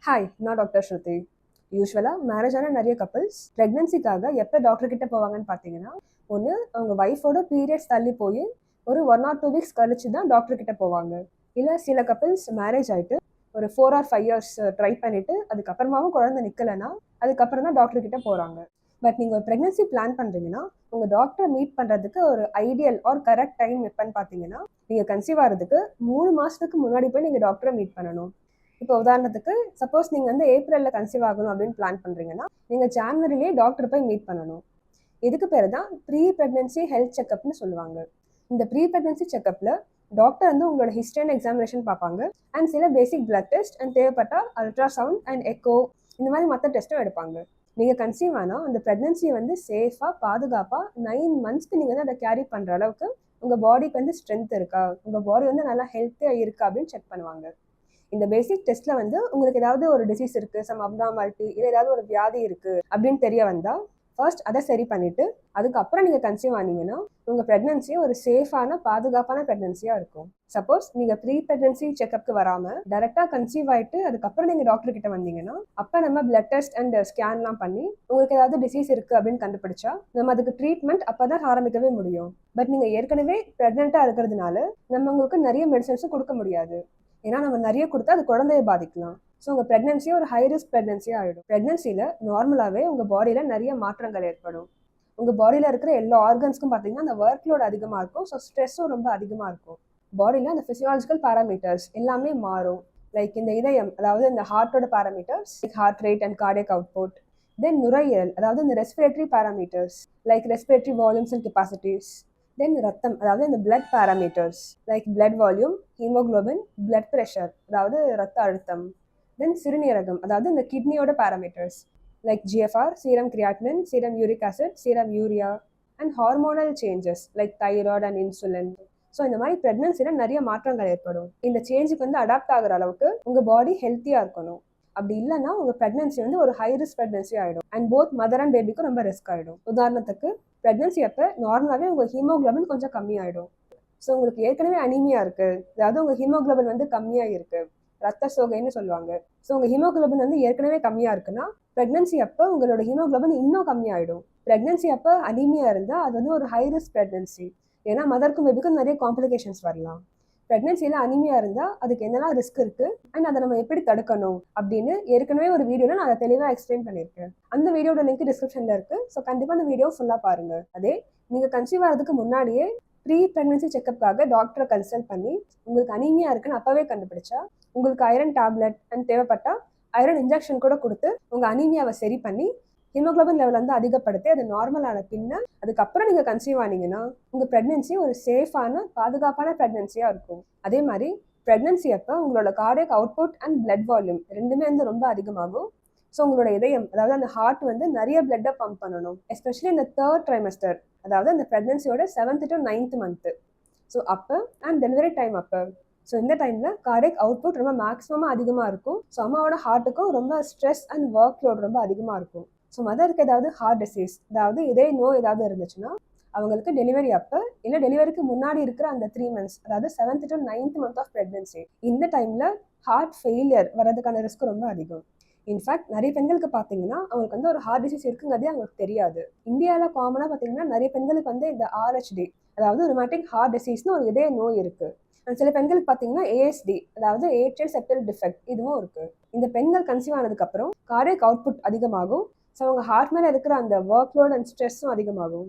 Hi, நான் doctor ஸ்ருதி. யூஸ்வலாக மேரேஜான நிறைய கப்பல்ஸ் ப்ரெக்னன்சிக்காக எப்போ டாக்டர் கிட்ட போவாங்கன்னு பார்த்தீங்கன்னா, ஒன்று அவங்க ஒய்ஃபோட பீரியட்ஸ் தள்ளி போய் ஒரு 1 or 2 வீக்ஸ் கழிச்சு தான் டாக்டர் கிட்ட போவாங்க. இல்லை சில கப்பல்ஸ் மேரேஜ் ஆகிட்டு ஒரு 4 or 5 years ட்ரை பண்ணிட்டு அதுக்கப்புறமாவும் குழந்தை நிற்கலைன்னா அதுக்கப்புறம் தான் டாக்டர் கிட்ட போகிறாங்க. பட் நீங்கள் ஒரு ப்ரெக்னன்சி பிளான் பண்ணுறீங்கன்னா உங்கள் டாக்டரை மீட் பண்ணுறதுக்கு ஒரு ஐடியல் ஆர் கரெக்ட் டைம் எப்போன்னு பார்த்தீங்கன்னா, நீங்கள் கன்சீவ் ஆகிறதுக்கு 3 மாதத்துக்கு முன்னாடி போய் நீங்கள் டாக்டரை மீட் பண்ணணும். இப்போ உதாரணத்துக்கு சப்போஸ் நீங்கள் வந்து ஏப்ரலில் கன்சீவ் ஆகணும் அப்படின்னு பிளான் பண்ணுறீங்கன்னா நீங்கள் ஜான்வரிலேயே டாக்டர் போய் மீட் பண்ணணும். இதுக்கு பேர் தான் ப்ரீ ப்ரெக்னன்சி ஹெல்த் செக்அப்னு சொல்லுவாங்க. இந்த ப்ரீ ப்ரெக்னன்சி செக்அப்பில் டாக்டர் வந்து உங்களோட ஹிஸ்ட்ரி அண்ட் எக்ஸாமினேஷன் பார்ப்பாங்க அண்ட் சில பேசிக் பிளட் டெஸ்ட் அண்ட் தேவைப்பட்டால் அல்ட்ராசவுண்ட் அண்ட் எக்கோ இந்த மாதிரி மற்ற டெஸ்ட்டும் எடுப்பாங்க. நீங்கள் கன்சீவ் ஆனால் அந்த ப்ரெக்னன்சியை வந்து சேஃபாக பாதுகாப்பாக 9 monthsக்கு நீங்கள் வந்து அதை கேரி பண்ணுற அளவுக்கு உங்கள் பாடிக்கு வந்து ஸ்ட்ரென்த் இருக்கா, உங்கள் பாடி வந்து நல்லா ஹெல்த்தியாக இருக்கா அப்படின்னு செக் பண்ணுவாங்க. இந்த பேசிக் டெஸ்ட்ல வந்து உங்களுக்கு ஏதாவது ஒரு டிசீஸ் இருக்கு, சம் அப்னார்மாலிட்டி இல்லை ஏதாவது ஒரு வியாதி இருக்கு அப்படின்னு தெரிய வந்தா ஃபர்ஸ்ட் அதை சரி பண்ணிட்டு அதுக்கப்புறம் நீங்க கன்சீவ் ஆனீங்கன்னா உங்க பிரெக்னன்சி ஒரு சேஃபான பாதுகாப்பான பிரெக்னன்சியா இருக்கும். சப்போஸ் நீங்க ப்ரீ பிரெக்னன்சி செக்அப்க்கு வராம டைரக்டா கன்சீவ் ஆயிட்டு அதுக்கப்புறம் நீங்க டாக்டர் கிட்ட வந்தீங்கன்னா அப்ப நம்ம பிளட் டெஸ்ட் அண்ட் ஸ்கேன்லாம் பண்ணி உங்களுக்கு ஏதாவது டிசீஸ் இருக்கு அப்படின்னு கண்டுபிடிச்சா நம்ம அதுக்கு ட்ரீட்மெண்ட் அப்பதான் ஆரம்பிக்கவே முடியும். பட் நீங்க ஏற்கனவே பிரெக்னெண்டா இருக்கிறதுனால நம்ம உங்களுக்கு நிறைய மெடிசன்ஸும் கொடுக்க முடியாது. ஏன்னா நம்ம நிறைய கொடுத்தா அது குழந்தைய பாதிக்கலாம். ஸோ உங்கள் ப்ரெக்னன்சி ஒரு ஹை ரிஸ்க் ப்ரெக்னன்சியாக ஆகிடும். ப்ரெக்னன்சியில் நார்மலாகவே உங்கள் பாடியில் நிறைய மாற்றங்கள் ஏற்படும். உங்கள் பாடியில் இருக்கிற எல்லா ஆர்கன்ஸ்க்கும் பார்த்தீங்கன்னா அந்த ஒர்க் லோட் அதிகமாக இருக்கும். ஸோ ஸ்ட்ரெஸ்ஸும் ரொம்ப அதிகமாக இருக்கும். பாடியில் அந்த ஃபிசியாலஜிக்கல் பேராமீட்டர்ஸ் எல்லாமே மாறும். லைக் இந்த இதயம், அதாவது இந்த ஹார்ட்டோட parameters like heart rate and cardiac output. Then நுரையீரல், அதாவது இந்த respiratory parameters like respiratory volumes and capacities. Then ரத்தம், அதாவது இந்த blood parameters like blood volume, haemoglobin, blood pressure அதாவது ரத்த அழுத்தம். தென் சிறுநீரகம், அதாவது இந்த கிட்னியோட parameters like GFR, serum creatinine, serum uric acid, serum urea and hormonal changes like thyroid and insulin. So இந்த மாதிரி ப்ரெக்னன்சியில் நிறைய மாற்றங்கள் ஏற்படும். இந்த சேஞ்சுக்கு வந்து அடாப்ட் ஆகிற அளவுக்கு உங்கள் பாடி ஹெல்த்தியாக இருக்கணும். அப்படி இல்லைன்னா உங்கள் ப்ரெக்னன்சி வந்து ஒரு ஹை ரிஸ்க் ப்ரெக்னன்சி ஆகிடும் அண்ட் போத் மதர் அண்ட் பேபிக்கும் ரொம்ப ரிஸ்க் ஆகிடும். உதாரணத்துக்கு ப்ரெக்னன்சி அப்போ நார்மலாகவே உங்கள் ஹீமோக்ளோபின் கொஞ்சம் கம்மியாயிடும். ஸோ உங்களுக்கு ஏற்கனவே அனீமியா இருக்குது, அதாவது உங்கள் ஹீமோக்ளோபின் வந்து கம்மியாக இருக்குது, ரத்த சோகைன்னு சொல்லுவாங்க. ஸோ உங்கள் ஹீமோக்ளோபின் வந்து ஏற்கனவே கம்மியாக இருக்குன்னா ப்ரெக்னன்சி அப்போ உங்களோட ஹீமோக்ளோபின் இன்னும் கம்மியாயிடும். ப்ரெக்னன்சி அப்போ அனீமியா இருந்தால் அது வந்து ஒரு ஹை ரிஸ்க் ப்ரெக்னன்சி. ஏன்னா மதருக்கும் பேபிக்கும் நிறைய காம்ப்ளிகேஷன்ஸ் வரலாம். ப்ரெக்னன்சியில் அனீமியா இருந்தால் அதுக்கு என்னெல்லாம் ரிஸ்க் இருக்குது அண்ட் அதை நம்ம எப்படி தடுக்கணும் அப்படின்னு ஏற்கனவே ஒரு வீடியோவில் நான் அதை தெளிவாக எக்ஸ்பிளைன் பண்ணியிருக்கேன். அந்த வீடியோட லிங்க் டிஸ்கிரிப்ஷனில் இருக்குது. ஸோ கண்டிப்பாக அந்த வீடியோ ஃபுல்லாக பாருங்கள். அதே நீங்கள் கன்சீவ் ஆகிறதுக்கு முன்னாடியே ப்ரீ ப்ரெக்னன்சி செக்அப்காக டாக்டரை கன்சல்ட் பண்ணி உங்களுக்கு அனீமியா இருக்குன்னு அப்போவே கண்டுபிடிச்சா உங்களுக்கு ஐரன் டேப்லெட் அண்ட் தேவைப்பட்டால் ஐரன் இன்ஜெக்ஷன் கூட கொடுத்து உங்கள் அனீமியாவை சரி பண்ணி ஹீமோக்ளோபின் லெவல் வந்து அதிகப்படுத்தி அது நார்மலான பின்ன அதுக்கப்புறம் நீங்கள் கன்சீவ் ஆனீங்கன்னா உங்கள் ப்ரெக்னன்சி ஒரு சேஃபான பாதுகாப்பான ப்ரெக்னன்சியாக இருக்கும். அதே மாதிரி ப்ரெக்னன்சி அப்போ உங்களோட cardiac output and blood volume ரெண்டுமே வந்து ரொம்ப அதிகமாகும். ஸோ உங்களோட இதயம், அதாவது அந்த ஹார்ட் வந்து நிறைய பிளட்டை பம்ப் பண்ணணும். எஸ்பெஷலி இந்த 3rd trimester, அதாவது அந்த ப்ரெக்னன்சியோட 7th to 9th month. So அப்போ அண்ட் டெலிவரி டைம் அப்போ. ஸோ இந்த டைமில் கார்டியக் அவுட்புட் ரொம்ப மேக்ஸிமமாக அதிகமாக இருக்கும். ஸோ அம்மாவோட ஹார்ட்டுக்கும் ரொம்ப ஸ்ட்ரெஸ் அண்ட் ஒர்க் லோட் ரொம்ப அதிகமாக இருக்கும். ஸோ மதருக்கு ஏதாவது ஹார்ட் டிசீஸ், அதாவது இதய நோய் ஏதாவது இருந்துச்சுன்னா அவங்களுக்கு டெலிவரி அப்போ இல்லை டெலிவரிக்கு முன்னாடி இருக்கிற அந்த 3 months, அதாவது 7th to 9th month of pregnancy, இந்த டைமில் ஹார்ட் ஃபெயிலியர் வரதுக்கான ரிஸ்க் ரொம்ப அதிகம். இன்ஃபேக்ட் நிறைய பெண்களுக்கு பார்த்தீங்கன்னா அவங்களுக்கு வந்து ஒரு ஹார்ட் டிசீஸ் இருக்குங்கிறதே அவங்களுக்கு தெரியாது. இந்தியாவில் காமனாக பார்த்தீங்கன்னா நிறைய பெண்களுக்கு வந்து இந்த ஆர்ஹெச்டி, அதாவது ருமேட்டிக் ஹார்ட் டிசீஸ்னு ஒரு இதய நோய் இருக்குது. அண்ட் சில பெண்களுக்கு பார்த்தீங்கன்னா ஏஎஸ்டி, அதாவது ஏட்ரியல் செப்டல் டிஃபெக்ட், இதுவும் இருக்குது. இந்த பெண்கள் கன்சீவ் ஆனதுக்கப்புறம் கார்டியக் அவுட்புட் அதிகமாகும். ஸோ அவங்க ஹார்ட் மேலே இருக்கிற அந்த ஒர்க் லோட் அண்ட் ஸ்ட்ரெஸ்ஸும் அதிகமாகும்.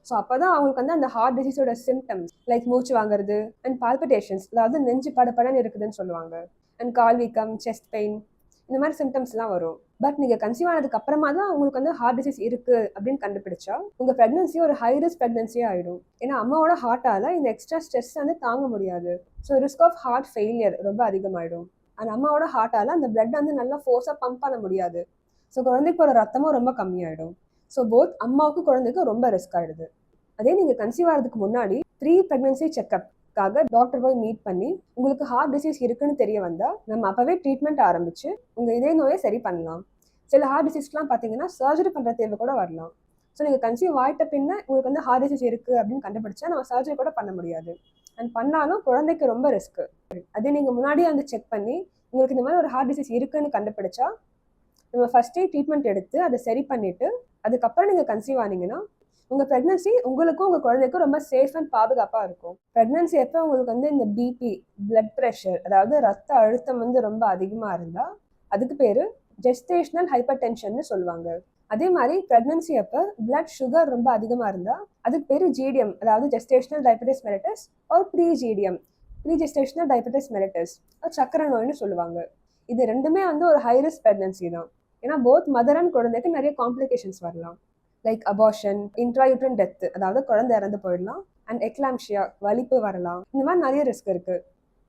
ஸோ அப்போ தான் அவங்களுக்கு வந்து அந்த ஹார்ட் டிசீஸோட சிம்டம்ஸ் லைக் மூச்சு வாங்குறது அண்ட் பால்பிட்டேஷன்ஸ், அதாவது நெஞ்சு படப்படன்னு இருக்குதுன்னு சொல்லுவாங்க, அண்ட் கால் வீக்கம், செஸ்ட் பெயின், இந்த மாதிரி சிம்டம்ஸ்லாம் வரும். பட் நீங்கள் கன்சீவ் ஆனதுக்கு அப்புறமா தான் உங்களுக்கு வந்து ஹார்ட் டிசீஸ் இருக்குது அப்படின்னு கண்டுபிடிச்சா உங்கள் ப்ரெக்னன்சி ஒரு ஹை ரிஸ்க் ப்ரெக்னன்சியாக ஆகிடும். ஏன்னா அம்மாவோட ஹார்ட்டால் இந்த எக்ஸ்ட்ரா ஸ்ட்ரெஸ் வந்து தாங்க முடியாது. So risk of heart failure ரொம்ப அதிகமாகிடும். அண்ட் அம்மாவோட ஹார்ட்டால் அந்த பிளட் வந்து நல்லா ஃபோர்ஸாக பம்ப் பண்ண முடியாது. ஸோ குழந்தைக்கு ஒரு ரத்தமும் ரொம்ப கம்மியாயிடும். ஸோ போத் அம்மாவுக்கும் குழந்தைக்கும் ரொம்ப ரிஸ்க் ஆகிடுது. அதே நீங்கள் கன்சீவ் ஆகிறதுக்கு முன்னாடி ப்ரீ ப்ரெக்னன்சி செக்அப்காக டாக்டர் போய் மீட் பண்ணி உங்களுக்கு ஹார்ட் டிசீஸ் இருக்குன்னு தெரிய வந்தால் நம்ம அப்போவே ட்ரீட்மெண்ட் ஆரம்பித்து உங்கள் இதய நோயை சரி பண்ணலாம். சில ஹார்ட் டிசீஸ்லாம் பார்த்தீங்கன்னா சர்ஜரி பண்ணுற தேவை கூட வரலாம். ஸோ நீங்கள் கன்சீவ் ஆகிட்ட பின்ன உங்களுக்கு வந்து ஹார்ட் டிசீஸ் இருக்குது அப்படின்னு கண்டுபிடிச்சா நம்ம சர்ஜரி கூட பண்ண முடியாது. அண்ட் பண்ணாலும் குழந்தைக்கு ரொம்ப ரிஸ்க்கு. அதே நீங்கள் முன்னாடியே வந்து செக் பண்ணி உங்களுக்கு இந்த மாதிரி ஒரு ஹார்ட் டிசீஸ் இருக்குன்னு கண்டுபிடிச்சா நம்ம ஃபர்ஸ்டே ட்ரீட்மெண்ட் எடுத்து அதை சரி பண்ணிட்டு அதுக்கப்புறம் நீங்கள் கன்சீவ் ஆனீங்கன்னா உங்கள் ப்ரெக்னன்சி உங்களுக்கும் உங்கள் குழந்தைக்கும் ரொம்ப சேஃப் அண்ட் பாதுகாப்பாக இருக்கும். ப்ரெக்னன்சி எப்போ உங்களுக்கு வந்து இந்த பிபி, பிளட் ப்ரெஷர், அதாவது ரத்த அழுத்தம் வந்து ரொம்ப அதிகமாக இருந்தால் அதுக்கு பேர் ஜெஸ்டேஷனல் ஹைப்பர் டென்ஷன்னு சொல்லுவாங்க. அதே மாதிரி ப்ரெக்னன்சி அப்போ பிளட் சுகர் ரொம்ப அதிகமாக இருந்தால் அதுக்கு பேர் ஜிடிஎம், அதாவது ஜெஸ்டேஷனல் டயபெட்டிஸ் மெலிட்டஸ் ஒரு ப்ரீஜிடிஎம், ப்ரீஜெஸ்டேஷனல் டயபெட்டிஸ் மெலிட்டஸ் சக்கரை நோய்னு சொல்லுவாங்க. இது ரெண்டுமே வந்து ஒரு ஹை ரிஸ்க் ப்ரெக்னன்சி தான். ஏன்னா போத் மதர் அண்ட் குழந்தைக்கு நிறைய காம்ப்ளிகேஷன்ஸ் வரலாம். லைக் அபார்ஷன், இன்ட்ராயூட்ரன் டெத், அதாவது குழந்தை இறந்து போயிடலாம், அண்ட் எக்லாம்ஷியா, வலிப்பு வரலாம். இந்த மாதிரி நிறைய ரிஸ்க் இருக்கு.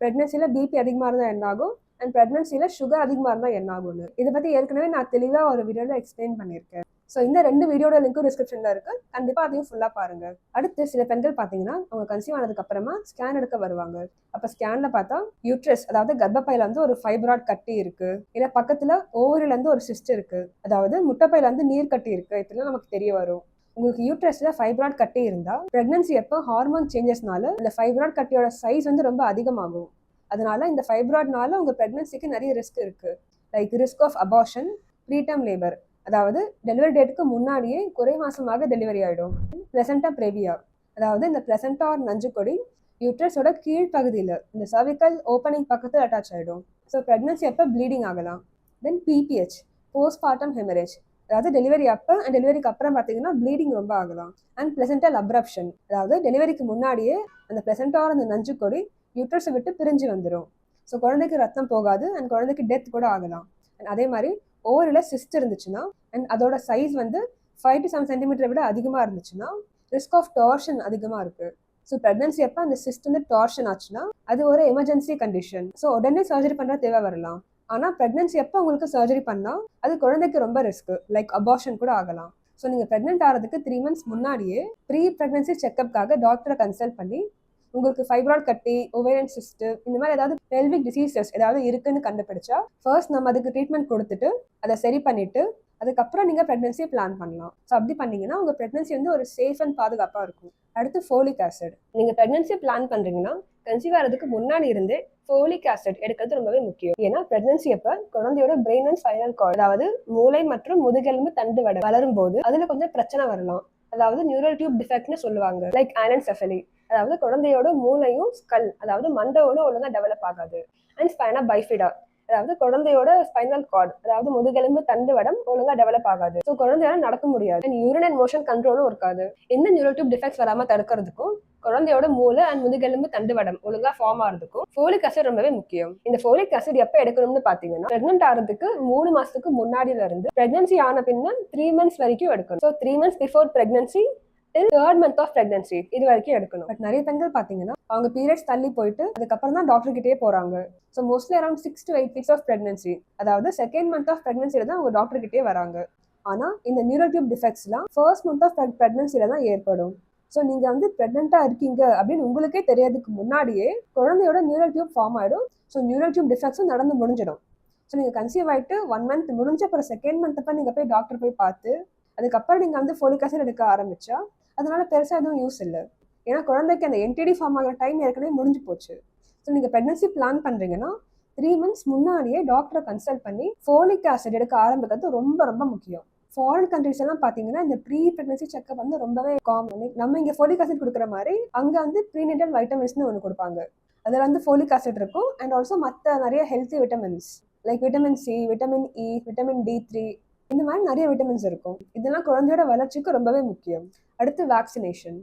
ப்ரெக்னன்சியில் பிபி அதிகமாக இருந்தால் என்ன ஆகும், அண்ட் ப்ரெக்னன்சியில் சுகர் அதிகமாக இருந்தால் என்ன ஆகும்னு இதை பற்றி ஏற்கனவே நான் தெளிவாக ஒரு வீடியோவில் எக்ஸ்பிளைன் பண்ணியிருக்கேன். ஸோ இந்த 2 வீடியோட லிங்க்கும் டிஸ்கிரிப்ஷனில் இருக்கு, கண்டிப்பாக அதையும் ஃபுல்லாக பாருங்க. அடுத்து சில பெண்கள் பார்த்தீங்கன்னா அவங்க கன்சீவ் ஆனதுக்கு அப்புறமா ஸ்கேன் எடுக்க வருவாங்க. அப்போ ஸ்கேனில் பார்த்தா யூட்ரஸ், அதாவது கர்ப்பப்பையில வந்து ஒரு ஃபைப்ராய்ட் கட்டி இருக்கு, இல்லை பக்கத்தில் ஓவரில இருந்து ஒரு சிஸ்ட் இருக்கு, அதாவது முட்டைப்பையில வந்து நீர் கட்டி இருக்கு, இப்படிலாம் நமக்கு தெரிய வரும். உங்களுக்கு யூட்ரஸ்ல ஃபைப்ராய்ட் கட்டி இருந்தா பிரெக்னன்சி அப்போ ஹார்மோன் சேஞ்சஸ்னால இந்த ஃபைப்ராய்ட் கட்டியோட சைஸ் வந்து ரொம்ப அதிகமாகும். அதனால இந்த ஃபைப்ராய்ட்னால உங்க பிரெக்னன்சிக்கு நிறைய ரிஸ்க் இருக்கு. Like risk of abortion, preterm labour, அதாவது டெலிவரி டேட்டுக்கு முன்னாடியே குறை மாசமாக டெலிவரி ஆகிடும். பிளசண்டா பிரேவியா, அதாவது இந்த பிளசண்டா ஒரு நஞ்சுக்கொடி யூட்ரஸோட கீழ்ப்பகுதியில் இந்த சர்விக்கல் ஓப்பனிங் பக்கத்தில் அட்டாச் ஆகிடும். ஸோ ப்ரெக்னன்சி அப்போ ப்ளீடிங் ஆகலாம். தென் பிபிஹெச், போஸ்ட்மார்ட்டம் ஹெமரேஜ், அதாவது டெலிவரி அப்போ அண்ட் டெலிவரிக்கு அப்புறம் பார்த்தீங்கன்னா ப்ளீடிங் ரொம்ப ஆகலாம். அண்ட் பிளசண்டல் அப்ரப்ஷன், அதாவது டெலிவரிக்கு முன்னாடியே அந்த பிளசண்டாவோட அந்த நஞ்சுக்கொடி யூட்ரஸை விட்டு பிரிஞ்சு வந்துடும். ஸோ குழந்தைக்கு ரத்தம் போகாது அண்ட் குழந்தைக்கு டெத் கூட ஆகலாம். அண்ட் அதே மாதிரி ஓவரில் சிஸ்ட் இருந்துச்சுன்னா அண்ட் அதோட சைஸ் வந்து 5 to 7 சென்டிமீட்டரை விட அதிகமாக இருந்துச்சுன்னா ரிஸ்க் ஆஃப் டார்ஷன் அதிகமாக இருக்குது. ஸோ ப்ரெக்னன்சி அப்போ அந்த சிஸ்ட் வந்து டார்ஷன் ஆச்சுன்னா அது ஒரு எமர்ஜென்சி கண்டிஷன். ஸோ உடனே சர்ஜரி பண்ணுற தேவை வரலாம். ஆனால் ப்ரெக்னன்சி அப்போ உங்களுக்கு சர்ஜரி பண்ணால் அது குழந்தைக்கு ரொம்ப ரிஸ்க், லைக் அபார்ஷன் கூட ஆகலாம். ஸோ நீங்கள் ப்ரெக்னென்ட் ஆகிறதுக்கு 3 months முன்னாடியே ப்ரீ ப்ரெக்னன்சி செக்அப்காக டாக்டரை கன்சல்ட் பண்ணி உங்களுக்கு ஃபைப்ராய்ட் கட்டி, ஓவேரியன் சிஸ்ட், இந்த மாதிரி ஏதாவது பெல்விக் டிசீசஸ் ஏதாவது இருக்குன்னு கண்டுபிடிச்சா ஃபர்ஸ்ட் நம்ம அதுக்கு ட்ரீட்மெண்ட் கொடுத்துட்டு அதை சரி பண்ணிட்டு அதுக்கப்புறம் நீங்கள் ப்ரெக்னன்சியை பிளான் பண்ணலாம். ஸோ அப்படி பண்ணீங்கன்னா உங்கள் ப்ரெக்னன்சி வந்து ஒரு சேஃப் அண்ட் பாதுகாப்பாக இருக்கும். அடுத்து ஃபோலிக் ஆசிட். நீங்கள் ப்ரெக்னன்சியை பிளான் பண்ணுறீங்கன்னா கன்சீவ் ஆகிறதுக்கு முன்னாடி இருந்தே ஃபோலிக் ஆசிட் எடுக்கிறது ரொம்பவே முக்கியம். ஏன்னா ப்ரெக்னன்சி அப்போ குழந்தையோட பிரெயின் அண்ட் ஸ்பைனல் கார்டு, அதாவது மூளை மற்றும் முதுகெலும்பு தண்டு வளரும் போது அதுல கொஞ்சம் பிரச்சனை வரலாம். அதாவது நியூரல் டியூப் டிஃபெக்ட்னு சொல்லுவாங்க, லைக் ஆனன்செஃபலி, அதாவது குழந்தையோட மூளையும் ஸ்கல், அதாவது மண்டையோட ஒழுங்கா டெவலப் ஆகாது. அண்ட் ஸ்பைனா பைஃபிடா, அதாவது குழந்தையோட ஸ்பைனல் கார்டு, அதாவது முதுகெலும்பு தண்டு வடம் ஒழுங்கா டெவலப் ஆகாது. ஸோ குழந்தையால நடக்க முடியாது. அண்ட் யூரின் அண்ட் மோஷன் கண்ட்ரோலும் இருக்காது. இந்த நியூரல் டியூப் டிஃபெக்ட்ஸ் வராம தடுக்கிறதுக்கும் குழந்தையோட மூளை அண்ட் முதுகெலும்பு தண்டு வடம் ஒழுங்கா ஃபார்ம் ஆகிறதுக்கும் ஃபோலிக் ஆசிட் ரொம்பவே முக்கியம். இந்த ஃபோலிக் ஆசிட் எப்போ எடுக்கணும்னு பாத்தீங்கன்னா பிரெக்னென்ட் ஆகிறதுக்கு 3 மாசத்துக்கு முன்னாடில இருந்து பிரெக்னன்சி ஆன பின்ன 3 months வரைக்கும் எடுக்கணும். So 3 months before pregnancy till 3rd month of pregnancy இது வரைக்கும் எடுக்கணும். பட் நிறைய பெண்கள் பாத்தீங்கன்னா அவங்க பீரியட்ஸ் தள்ளி போயிட்டு அதுக்கப்புறம் தான் டாக்டர் கிட்டே போறாங்க. So mostly around 6 to 8 weeks of pregnancy, அதாவது 2nd month ஆஃப் பிரெக்னன்சில தான் அவங்க டாக்டர் கிட்டே வராங்க. ஆனா இந்த நியூரல் டியூப் டிஃபெக்ட்ஸ்லாம் 1st month ஆஃப் பிரெக்னன்சில தான் ஏற்படும். ஸோ நீங்க வந்து பிரெக்னெண்டா இருக்கீங்க அப்படின்னு உங்களுக்கே தெரியறதுக்கு முன்னாடியே குழந்தையோட நியூரல் டியூப் ஃபார்ம் ஆயிடும். ஸோ நியூரல் டியூப் டிஃபெக்ட்ஸும் நடந்து முடிஞ்சிடும். ஸோ நீங்க கன்சீவ் ஆயிட்டு 1 month முடிஞ்ச அப்புறம் 2nd month அப்ப நீங்க போய் டாக்டர் போய் பார்த்து அதுக்கப்புறம் நீங்க வந்து ஃபோலிக் ஆசிட் எடுக்க ஆரம்பிச்சா அதனால பெருசா எதுவும் யூஸ் இல்லை. ஏன்னா குழந்தைக்கு அந்த என்டிடி ஃபார்ம் ஆகிற டைம் ஏற்கனவே முடிஞ்சு போச்சு. ஸோ நீங்க பிரெக்னன்சி பிளான் பண்றீங்கன்னா 3 months முன்னாடியே டாக்டரை கன்சல்ட் பண்ணி ஃபோலிக் ஆசிட் எடுக்க ஆரம்பிக்கிறது ரொம்ப ரொம்ப முக்கியம். ஃபாரின் கண்ட்ரிஸ் எல்லாம் பாத்தீங்கன்னா இந்த ப்ரீ பிரெக்னன்சி செக்அப் வந்து ரொம்பவே காமன். நம்ம இங்க ஃபோலிக் ஆசிட் கொடுக்குற மாதிரி அங்க வந்து ப்ரீனேட்டல் வைட்டமின்ஸ்னு ஒன்று கொடுப்பாங்க. அதுல வந்து ஃபோலிக் ஆசிட் இருக்கும் அண்ட் ஆல்சோ மற்ற நிறைய healthy vitamins like vitamin C, vitamin E, vitamin D3, இந்த மாதிரி நிறைய விட்டமின்ஸ் இருக்கும். இதெல்லாம் குழந்தையோட வளர்ச்சிக்கு ரொம்பவே முக்கியம். அடுத்து வேக்சினேஷன்.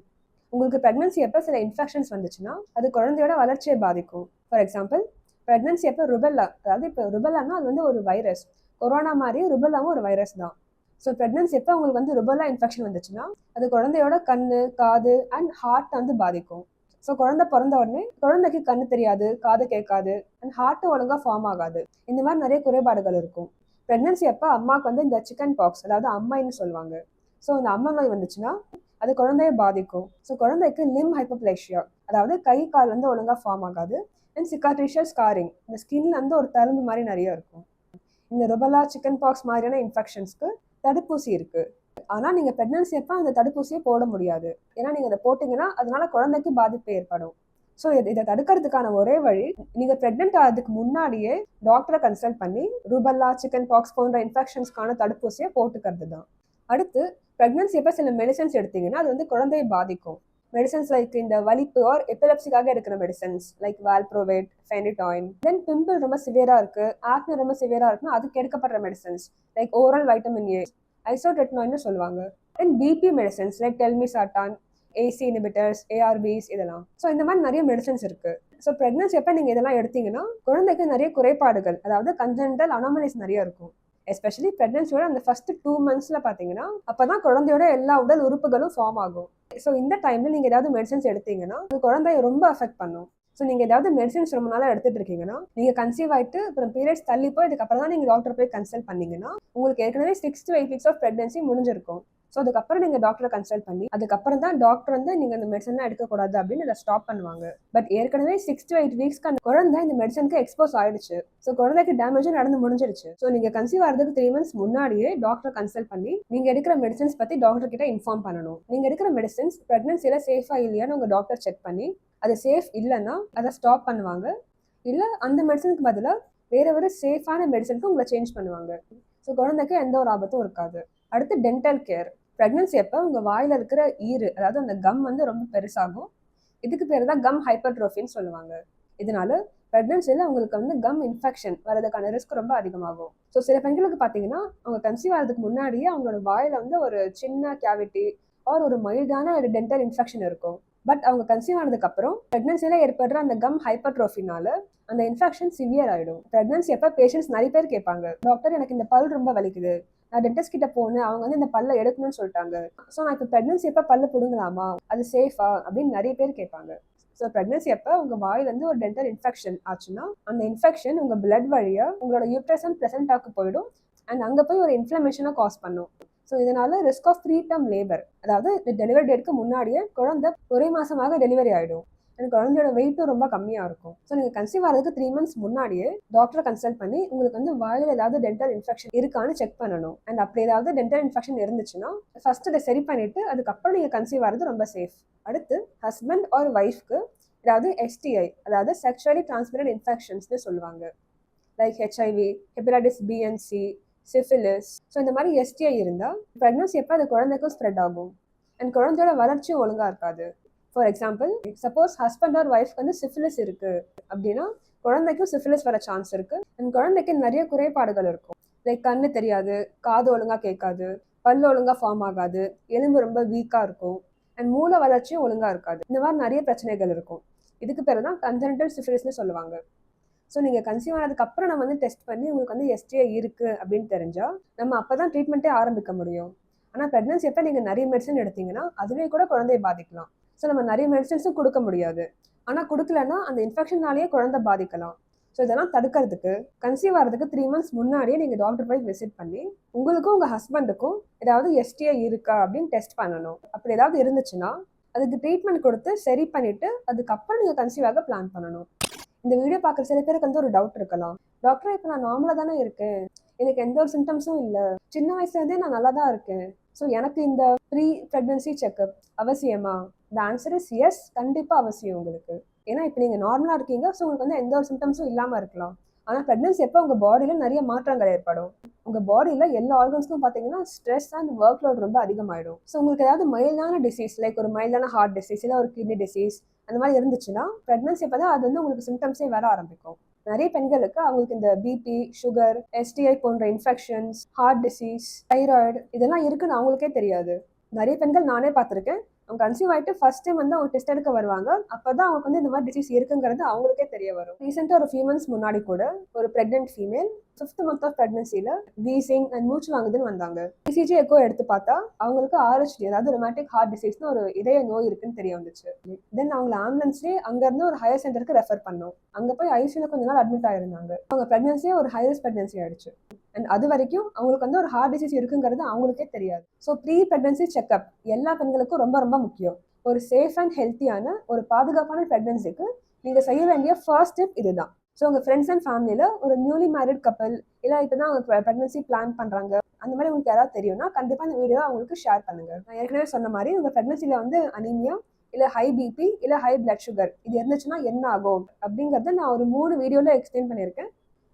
உங்களுக்கு பிரெக்னன்சி அப்போ சில இன்ஃபெக்ஷன்ஸ் வந்துச்சுன்னா அது குழந்தையோட வளர்ச்சியை பாதிக்கும். ஃபார் எக்ஸாம்பிள் பிரெக்னன்சி அப்போ ருபெல்லா, அதாவது இப்போ ருபெல்லானா அது வந்து ஒரு வைரஸ், கொரோனா மாதிரி ருபெல்லாவும் ஒரு வைரஸ் தான். ஸோ பிரெக்னன்சி அப்போ உங்களுக்கு வந்து ருபெல்லா இன்ஃபெக்ஷன் வந்துச்சுன்னா அது குழந்தையோட கண்ணு, காது அண்ட் ஹார்ட் வந்து பாதிக்கும். ஸோ குழந்தை பிறந்த உடனே குழந்தைக்கு கண்ணு தெரியாது, காது கேட்காது அண்ட் ஹார்ட்டு ஒழுங்காக ஃபார்ம் ஆகாது. இந்த மாதிரி நிறைய குறைபாடுகள் இருக்கும். பிரெக்னன்சி அப்போ அம்மாவுக்கு வந்து இந்த சிக்கன் பாக்ஸ், அதாவது அம்மைன்னு சொல்லுவாங்க. ஸோ இந்த அம்மை நோய் வந்துச்சுன்னா அது குழந்தைய பாதிக்கும். ஸோ குழந்தைக்கு லிம் ஹைப்போப்ளேஷியா, அதாவது கை கால் வந்து ஒழுங்காக ஃபார்ம் ஆகாது. அண்ட் சிகாட்ரிஷியல் ஸ்காரிங், இந்த ஸ்கின்ல வந்து ஒரு தழும்பு மாதிரி நிறைய இருக்கும். இந்த ருபெல்லா, சிக்கன் பாக்ஸ் மாதிரியான இன்ஃபெக்ஷன்ஸ்க்கு தடுப்பூசி இருக்கு. ஆனா நீங்க பிரெக்னன்சி அப்ப அந்த தடுப்பூசியை போட முடியாது. ஏன்னா நீங்க அதை போட்டீங்கன்னா அதனால குழந்தைக்கு பாதிப்பு ஏற்படும். ஸோ இதை தடுக்கிறதுக்கான ஒரே வழி, நீங்கள் ப்ரெக்னென்ட் ஆகிறதுக்கு முன்னாடியே டாக்டரை கன்சல்ட் பண்ணி ரூபல்லா, சிக்கன் பாக்ஸ் போன்ற இன்ஃபெக்ஷன்ஸ்க்கான தடுப்பூசியை போட்டுக்கிறது தான். அடுத்து ப்ரெக்னன்சி அப்போ சில மெடிசன்ஸ் எடுத்தீங்கன்னா அது வந்து குழந்தையை பாதிக்கும். மெடிசன்ஸ் லைக் இந்த வலிப்பு ஆர் எபிலப்சிக்காக எடுக்கிற medicines like valproate, phenytoin. Then pimple ரொம்ப சிவியராக இருக்குது, ஆக்னி ரொம்ப சிவியராக இருக்குன்னா அதுக்கு எடுக்கப்படுற medicines like oral vitamin A, ஐசோடெட்னாயின்னு சொல்லுவாங்க. Then BP medicines like telmisartan, ACE inhibitors, ARBs இதெல்லாம். ஸோ இந்த மாதிரி நிறைய மெடிசன்ஸ் இருக்கு. ஸோ ப்ரெக்னன்சி அப்போ நீங்கள் இதெல்லாம் எடுத்தீங்கன்னா குழந்தைக்கு நிறைய குறைபாடுகள், அதாவது கன்ஜென்டல் அனாமலிஸ் நிறைய இருக்கும். எஸ்பெஷலி ப்ரெக்னன்சியோட அந்த ஃபர்ஸ்ட் 2 months பார்த்தீங்கன்னா அப்பதான் குழந்தையோட எல்லா உடல் உறுப்புகளும் ஃபார்ம் ஆகும். ஸோ இந்த டைம்ல நீங்க ஏதாவது மெடிசன்ஸ் எடுத்தீங்கன்னா அது குழந்தைய ரொம்ப அஃபெக்ட் பண்ணும். ஸோ நீங்க ஏதாவது மெடிசன்ஸ் ரொம்ப நாளாக எடுத்துட்டு இருக்கீங்கன்னா, நீங்க கன்சீவ் ஆயிட்டு அப்புறம் பீரியட்ஸ் தள்ளி போய் அதுக்கப்புறம் தான் நீங்க டாக்டர் போய் கன்சல்ட் பண்ணீங்கன்னா உங்களுக்கு ஏற்கனவே 6 to 8 weeks ஆஃப் ப்ரெக்னன்சி முடிஞ்சிருக்கும். ஸோ அதுக்கப்புறம் நீங்கள் டாக்டரை கன்சல்ட் பண்ணி அதுக்கப்புறம் தான் டாக்டர் வந்து நீங்கள் இந்த மெடிசன்லாம் எடுக்கக்கூடாது அப்படின்னு அதை ஸ்டாப் பண்ணுவாங்க. பட் ஏற்கனவே 6 to 8 weeks அந்த குழந்தை இந்த மெடிசனுக்கு எக்ஸ்போஸ் ஆயிடுச்சு. ஸோ குழந்தைக்கு டேமேஜும் நடந்து முடிஞ்சிருச்சு. ஸோ நீங்கள் கன்சீவ் ஆகிறதுக்கு 3 months முன்னாடியே டாக்டரை கன்சல்ட் பண்ணி நீங்கள் எடுக்கிற மெடிசன்ஸ் பற்றி டாக்டர் கிட்ட இன்ஃபார்ம் பண்ணணும். நீங்கள் எடுக்கிற மெடிசன்ஸ் ப்ரெக்னன்சியில் சேஃபாக இல்லையான்னு உங்கள் டாக்டர் செக் பண்ணி அது சேஃப் இல்லைன்னா அதை ஸ்டாப் பண்ணுவாங்க. இல்லை அந்த மெடிசனுக்கு பதிலாக வேற ஒரு சேஃபான மெடிசனுக்கு உங்களை சேஞ்ச் பண்ணுவாங்க. ஸோ குழந்தைக்கு எந்த ஒரு ஆபத்தும் இருக்காது. அடுத்து டென்டல் கேர். ப்ரெக்னன்சி அப்போ உங்கள் வாயில் இருக்கிற ஈறு, அதாவது அந்த கம் வந்து ரொம்ப பெருசாகும். இதுக்கு பேர் தான் கம் ஹைப்பர்ட்ரோஃபின்னு சொல்லுவாங்க. இதனால ப்ரெக்னன்சியில் உங்களுக்கு வந்து கம் இன்ஃபெக்ஷன் வரதுக்கான ரிஸ்க் ரொம்ப அதிகமாகும். ஸோ சில பெண்களுக்கு பார்த்தீங்கன்னா அவங்க கன்சீவ் ஆகிறதுக்கு முன்னாடியே அவங்களோட வாயில் வந்து ஒரு சின்ன கேவிட்டி ஆர் ஒரு மைல்டான ஒரு டென்டல் இன்ஃபெக்ஷன் இருக்கும். பட் அவங்க கன்சீவ் ஆனதுக்கு அப்புறம் ப்ரெக்னன்சியில ஏற்படுற அந்த கம் ஹைப்பர்ட்ரோஃபினால அந்த இன்ஃபெக்ஷன் சிவியர் ஆயிடும். ப்ரெக்னன்சி அப்போ பேஷண்ட்ஸ் நிறைய பேர் கேட்பாங்க, டாக்டர் எனக்கு இந்த பல் ரொம்ப வலிக்குது, நான் டென்டிஸ்ட் கிட்ட போனேன், அவங்க வந்து இந்த பல்ல எடுக்கணும்னு சொல்லிட்டாங்க. ஸோ நான் இப்போ ப்ரெக்னன்சி அப்போ பல்ல பிடுங்கலாமா, அது சேஃபா அப்படின்னு நிறைய பேர் கேட்பாங்க. ஸோ ப்ரெக்னன்சி அப்போ உங்கள் வாயிலேருந்து ஒரு டென்டல் இன்ஃபெக்ஷன் ஆச்சுன்னா அந்த இன்ஃபெக்ஷன் உங்கள் பிளட் வழியாக உங்களோட யூட்ரஸ் அண்ட் பிளசண்டாக்கு போயிடும் அண்ட் அங்கே போய் ஒரு இன்ஃப்ளமேஷனை காஸ் பண்ணும். ஸோ இதனால ரிஸ்க் ஆஃப் ப்ரீடம் லேபர், அதாவது டெலிவரி டேட்க்கு முன்னாடியே குழந்தை ஒரே மாசமாக டெலிவரி ஆகிடும் அண்ட் குழந்தையோட வெயிட்டும் ரொம்ப கம்மியாக இருக்கும். ஸோ நீங்கள் கன்சீவ் ஆகிறதுக்கு 3 months முன்னாடியே டாக்டரை கன்சல்ட் பண்ணி உங்களுக்கு வந்து வாயில் ஏதாவது டென்டல் இன்ஃபெக்ஷன் இருக்கான்னு செக் பண்ணணும். அண்ட் அப்படி ஏதாவது டென்டல் இன்ஃபெக்ஷன் இருந்துச்சுன்னா ஃபர்ஸ்ட் அதை சரி பண்ணிட்டு அதுக்கப்புறம் நீங்கள் கன்சீவ் ஆகிறது ரொம்ப சேஃப். அடுத்து ஹஸ்பண்ட் ஆர் ஒய்ஃப்க்கு ஏதாவது எஸ்டிஐ, அதாவது செக்ஷுவலி டிரான்ஸ்மிட்டட் இன்ஃபெக்ஷன்ஸ்னு சொல்லுவாங்க, like HIV, hepatitis B and C, syphilis. So இந்த மாதிரி எஸ்டிஐ இருந்தால் ப்ரெக்னன்சி அப்போ அது குழந்தைக்கும் ஸ்ப்ரெட் ஆகும் அண்ட் குழந்தையோட வளர்ச்சியும் ஒழுங்காக இருக்காது. For example, suppose husband or ஒய்ஃப்க்கு வந்து சிஃபிலிஸ் இருக்குது அப்படின்னா குழந்தைக்கும் சிஃபிலிஸ் வர சான்ஸ் இருக்குது அண்ட் குழந்தைக்கு நிறைய குறைபாடுகள் இருக்கும். லைக் கண்ணு தெரியாது, காது ஒழுங்காக கேட்காது, பல்லு ஒழுங்காக ஃபார்ம் ஆகாது, எலும்பு ரொம்ப வீக்காக இருக்கும் அண்ட் மூளை வளர்ச்சியும் ஒழுங்காக இருக்காது. இந்த மாதிரி நிறைய பிரச்சனைகள் இருக்கும். இதுக்கு பேர் தான் கன்ஜெனிட்டல் சிஃபிலிஸ்னு சொல்லுவாங்க. ஸோ நீங்கள் கன்சீவ் ஆனதுக்கப்புறம் நம்ம வந்து டெஸ்ட் பண்ணி உங்களுக்கு வந்து எஸ்டிஐ இருக்குது அப்படின்னு தெரிஞ்சால் நம்ம அப்போ தான் ட்ரீட்மெண்ட்டே ஆரம்பிக்க முடியும். ஆனால் ப்ரெக்னன்சி அப்போ நீங்கள் நிறைய மெடிசன் எடுத்தீங்கன்னா அதுவே கூட குழந்தைய பாதிக்கலாம். ஸோ நம்ம நிறைய மெடிசன்ஸும் கொடுக்க முடியாது, ஆனால் கொடுக்கலன்னா அந்த இன்ஃபெக்ஷனாலேயே குழந்தை பாதிக்கலாம். ஸோ இதெல்லாம் தடுக்கிறதுக்கு கன்சீவ் ஆகிறதுக்கு 3 months முன்னாடியே நீங்கள் டாக்டர் போய் விசிட் பண்ணி உங்களுக்கும் உங்கள் ஹஸ்பண்டுக்கும் ஏதாவது எஸ்டிஐ இருக்கா அப்படின்னு டெஸ்ட் பண்ணணும். அப்படி ஏதாவது இருந்துச்சுன்னா அதுக்கு ட்ரீட்மெண்ட் கொடுத்து சரி பண்ணிவிட்டு அதுக்கப்புறம் நீங்கள் கன்சீவ் ஆக பிளான் பண்ணணும். இந்த வீடியோ பார்க்குற சில பேருக்கு வந்து ஒரு டவுட் இருக்கலாம், டாக்டர் இப்போ நான் நார்மலாக தானே இருக்கேன், எனக்கு எந்த ஒரு சிம்டம்ஸும் இல்லை, சின்ன வயசுலேருந்தே நான் நல்லா தான் இருக்கேன், ஸோ எனக்கு இந்த ப்ரீ ப்ரெக்னன்சி செக்அப் அவசியமா? த ஆன்சர் இஸ் எஸ், கண்டிப்பாக அவசியம் உங்களுக்கு. ஏன்னா இப்போ நீங்கள் நார்மலாக இருக்கீங்க, ஸோ உங்களுக்கு வந்து எந்த ஒரு சிம்டம்ஸும் இல்லாமல் இருக்கலாம். ஆனால் ப்ரெக்னன்சி எப்போ உங்கள் பாடியில் நிறைய மாற்றங்கள் ஏற்படும். உங்கள் பாடியில் எல்லா ஆர்கன்ஸ்க்கும் பார்த்தீங்கன்னா ஸ்ட்ரெஸ் அண்ட் ஒர்க் லோட் ரொம்ப அதிகமாகிடும். ஸோ உங்களுக்கு ஏதாவது மைல்டான டிசீஸ் லைக் ஒரு மைல்டான ஹார்ட் டிசீஸ் இல்லை ஒரு கிட்னி டிசீஸ் அந்த மாதிரி இருந்துச்சுன்னா ப்ரெக்னன்சி அப்போ தான் அது வந்து உங்களுக்கு சிம்டம்ஸே வர ஆரம்பிக்கும். நிறைய பெண்களுக்கு அவங்களுக்கு இந்த பிபி, சுகர், எஸ்டிஐ போன்ற இன்ஃபெக்ஷன்ஸ், ஹார்ட் டிசீஸ், தைராய்டு இதெல்லாம் இருக்குன்னு அவங்களுக்கே தெரியாது. நிறைய பெண்கள் நானே பார்த்துருக்கேன், அவங்க கன்சீவ் ஆகிட்டு ஃபர்ஸ்ட் டைம் வந்து அவங்க டெஸ்ட் எடுக்க வருவாங்க, அப்போ தான் அவங்களுக்கு வந்து இந்த மாதிரி டிசீஸ் இருக்குங்கிறது அவங்களுக்கே தெரிய வரும். ரீசெண்டாக ஒரு few months முன்னாடி கூட ஒரு pregnant female 5th month of ப்ரெக்னன்சியில் வீசிங் அண்ட் மூச்சு வாங்குதுன்னு வந்தாங்க. இசிஜி எக்கோ எடுத்து பார்த்தா அவங்களுக்கு ஆர்ஹெச்டி, அதாவது ரொமாட்டிக் ஹார்ட் டிசீஸ்னு ஒரு இதய நோய் இருக்குன்னு தெரிய வந்துச்சு. தென் அவங்கள ஆம்புலன்ஸ்லேயே அங்கேருந்து ஒரு ஹையர் சென்டருக்கு ரெஃபர் பண்ணோம். அங்கே போய் ஐசியூல கொஞ்ச நாள் அட்மிட் ஆயிருந்தாங்க. அவங்க ப்ரெக்னன்சியே ஒரு ஹை ரிஸ்க் ப்ரெக்னன்சி ஆயிடுச்சு அண்ட் அது வரைக்கும் அவங்களுக்கு வந்து ஒரு ஹார்ட் டிசீஸ் இருக்குங்கிறது அவங்களுக்கே தெரியாது. ஸோ ப்ரீ ப்ரெக்னன்சி செக்அப் எல்லா பெண்களுக்கும் ரொம்ப ரொம்ப முக்கியம். ஒரு சேஃப் அண்ட் ஹெல்த்தியான ஒரு பாதுகாப்பான ப்ரெக்னன்சிக்கு நீங்கள் செய்ய வேண்டிய ஃபர்ஸ்ட் ஸ்டெப் இதுதான். ஸோ உங்கள் ஃப்ரெண்ட்ஸ் அண்ட் ஃபேமிலியில் ஒரு நியூலி மேரிட் கப்பல் இல்லை இப்போ தான் அவங்க ப்ரெக்னன்சி பிளான் பண்ணுறாங்க, அந்த மாதிரி உங்களுக்கு யாராவது தெரியும்னா கண்டிப்பாக இந்த வீடியோ அவங்களுக்கு ஷேர் பண்ணுங்கள். நான் ஏற்கனவே சொன்ன மாதிரி உங்கள் ப்ரெக்னன்சியில் வந்து அனீமியா இல்லை ஹை பிபி இல்லை ஹை பிளட் சுகர் இது இருந்துச்சுன்னா என்ன ஆகும் அப்படிங்கிறத நான் ஒரு 3 வீடியோவில் எக்ஸ்பிளைன் பண்ணியிருக்கேன்.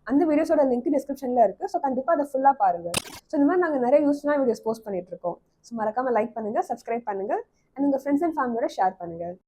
அந்த வீடியோஸோட லிங்க் டிஸ்கிரிப்ஷனில் இருக்குது. ஸோ கண்டிப்பாக அதை ஃபுல்லாக பாருங்கள். ஸோ இந்த மாதிரி நாங்கள் நிறைய யூஸ்ஃபுல்லான வீடியோஸ் போஸ்ட் பண்ணிட்டு இருக்கோம். ஸோ மறக்காமல் லைக் பண்ணுங்கள், சப்ஸ்கிரைப் பண்ணுங்கள், அண்ட் உங்கள் ஃப்ரெண்ட்ஸ் அண்ட் ஃபேமிலியோட ஷேர் பண்ணுங்கள்.